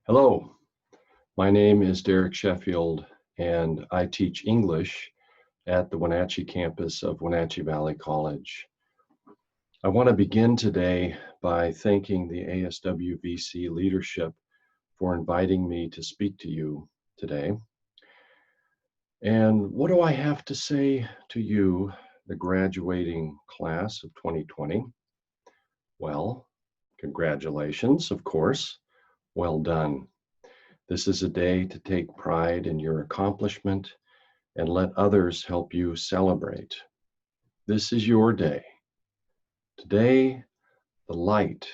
Hello, my name is Derek Sheffield, and I teach English at the Wenatchee campus of Wenatchee Valley College. I want to begin today by thanking the ASWVC leadership for inviting me to speak to you today. And what do I have to say to you, the graduating class of 2020? Well, congratulations, of course. Well done. This is a day to take pride in your accomplishment and let others help you celebrate. This is your day. Today, the light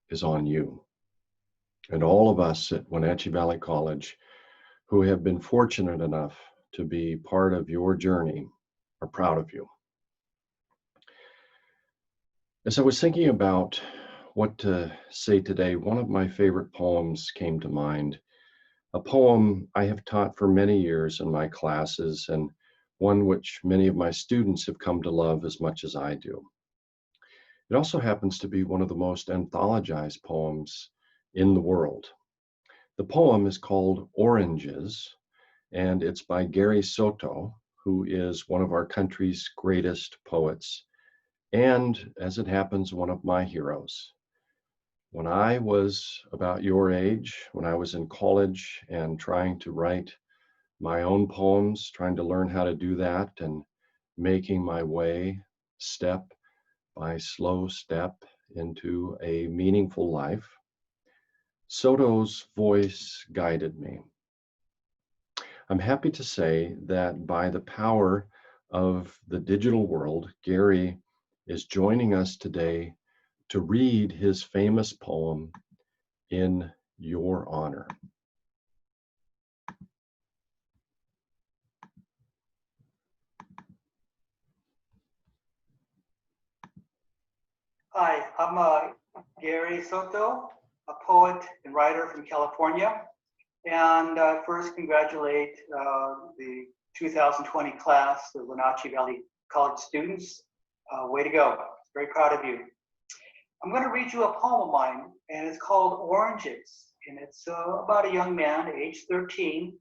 is on you. And all of us at Wenatchee Valley College who have been fortunate enough to be part of your journey are proud of you. As I was thinking about what to say today, one of my favorite poems came to mind. A poem I have taught for many years in my classes, and one which many of my students have come to love as much as I do. It also happens to be one of the most anthologized poems in the world. The poem is called Oranges, and it's by Gary Soto, who is one of our country's greatest poets, and as it happens, one of my heroes. When I was about your age, when I was in college and trying to write my own poems, trying to learn how to do that and making my way step by slow step into a meaningful life, Soto's voice guided me. I'm happy to say that by the power of the digital world, Gary is joining us today to read his famous poem in your honor. Hi, I'm Gary Soto, a poet and writer from California. And first congratulate the 2020 class, the Wenatchee Valley College students. Way to go, very proud of you. I'm gonna read you a poem of mine, and it's called Oranges. And it's about a young man, age 13,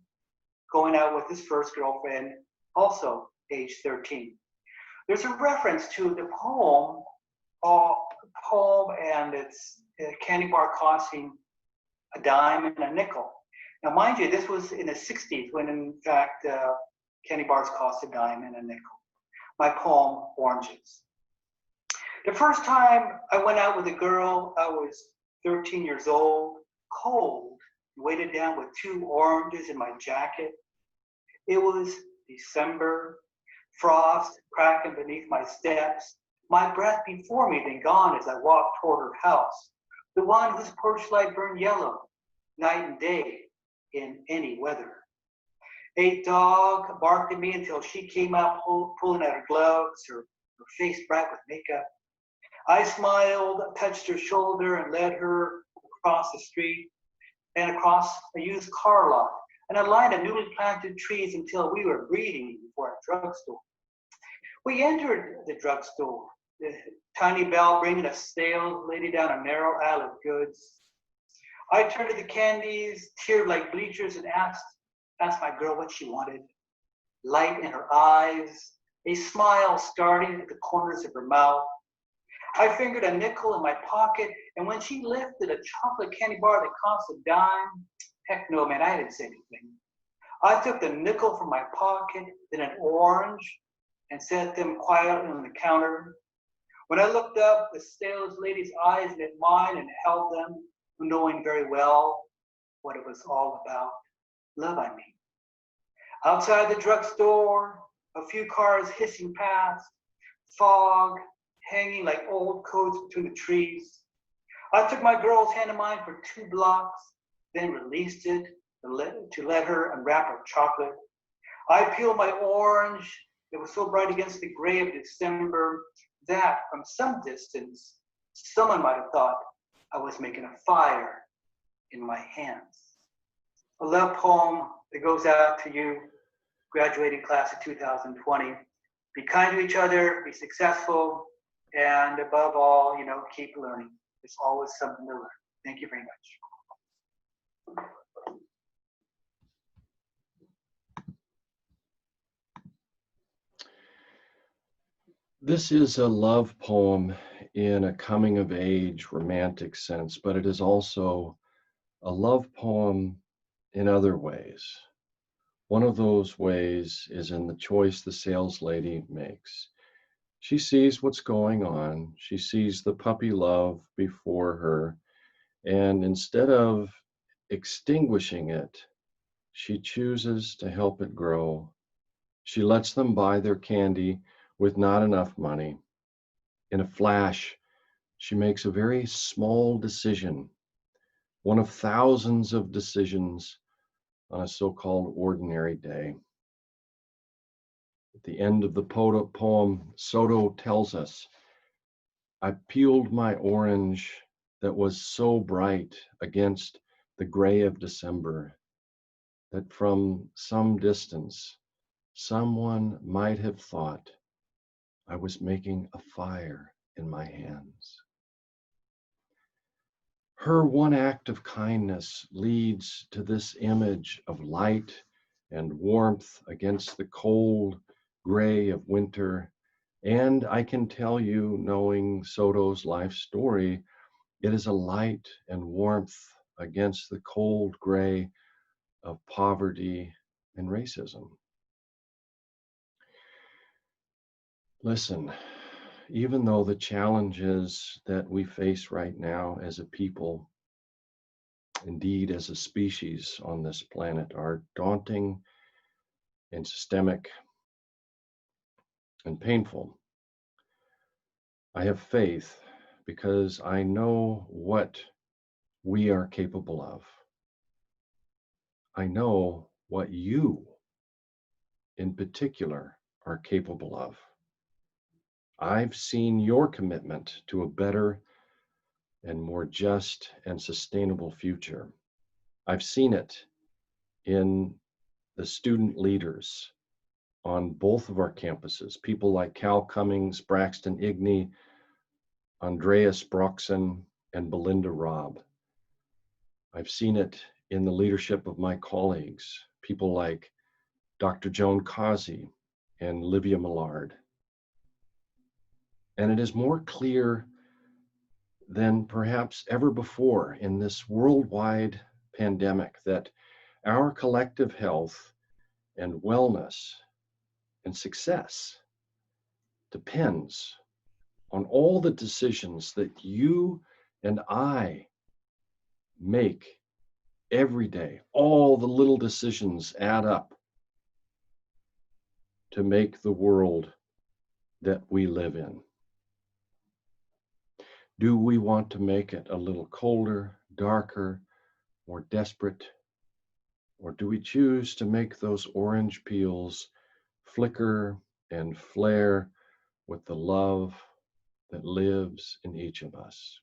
going out with his first girlfriend, also age 13. There's a reference to the poem, and it's a candy bar costing a dime and a nickel. Now, mind you, this was in the 60s when, in fact, candy bars cost a dime and a nickel. My poem, Oranges. The first time I went out with a girl, I was 13 years old, cold, weighted down with 2 oranges in my jacket. It was December, frost cracking beneath my steps, my breath before me then gone as I walked toward her house, the one whose porch light burned yellow, night and day, in any weather. A dog barked at me until she came out pulling at her gloves, her face bright with makeup. I smiled, touched her shoulder, and led her across the street and across a used car lot and a line of newly planted trees until we were greeting before a drugstore. We entered the drugstore, the tiny bell ringing a sales lady down a narrow aisle of goods. I turned to the candies, teared like bleachers, and asked my girl what she wanted. Light in her eyes, a smile starting at the corners of her mouth. I fingered a nickel in my pocket, and when she lifted a chocolate candy bar that cost a dime, heck no, man, I didn't say anything. I took the nickel from my pocket, then an orange, and set them quietly on the counter. When I looked up, the sales lady's eyes met mine and held them, knowing very well what it was all about. Love, I mean. Outside the drugstore, a few cars hissing past, fog hanging like old coats between the trees. I took my girl's hand in mine for 2 blocks, then released it to let her unwrap her chocolate. I peeled my orange. It was so bright against the gray of December that from some distance, someone might have thought I was making a fire in my hands. A love poem that goes out to you, graduating class of 2020. Be kind to each other, be successful, and above all, keep learning. There's always something to learn. Thank you very much. This is a love poem in a coming of age romantic sense, but it is also a love poem in other ways. One of those ways is in the choice the sales lady makes. She sees what's going on. She sees the puppy love before her. And instead of extinguishing it, she chooses to help it grow. She lets them buy their candy with not enough money. In a flash, she makes a very small decision, one of thousands of decisions on a so-called ordinary day. At the end of the poem, Soto tells us, I peeled my orange that was so bright against the gray of December that from some distance, someone might have thought I was making a fire in my hands. Her one act of kindness leads to this image of light and warmth against the cold gray of winter. And I can tell you, knowing Soto's life story, it is a light and warmth against the cold gray of poverty and racism. Listen, even though the challenges that we face right now as a people, indeed as a species on this planet, are daunting and systemic and painful, I have faith because I know what we are capable of. I know what you in particular are capable of. I've seen your commitment to a better and more just and sustainable future. I've seen it in the student leaders on both of our campuses, people like Cal Cummings, Braxton Igney, Andreas Broxson, and Belinda Robb. I've seen it in the leadership of my colleagues, people like Dr. Joan Causey and Livia Millard. And it is more clear than perhaps ever before in this worldwide pandemic that our collective health and wellness and success depends on all the decisions that you and I make every day. All the little decisions add up to make the world that we live in. Do we want to make it a little colder, darker, more desperate? Or do we choose to make those orange peels flicker and flare with the love that lives in each of us?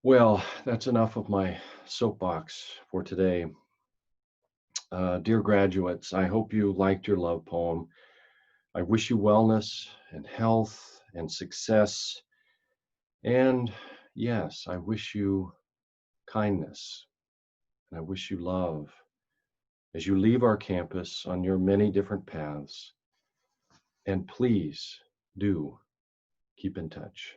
Well, that's enough of my soapbox for today. Dear graduates, I hope you liked your love poem. I wish you wellness and health and success. And yes, I wish you kindness and I wish you love as you leave our campus on your many different paths. And please do keep in touch.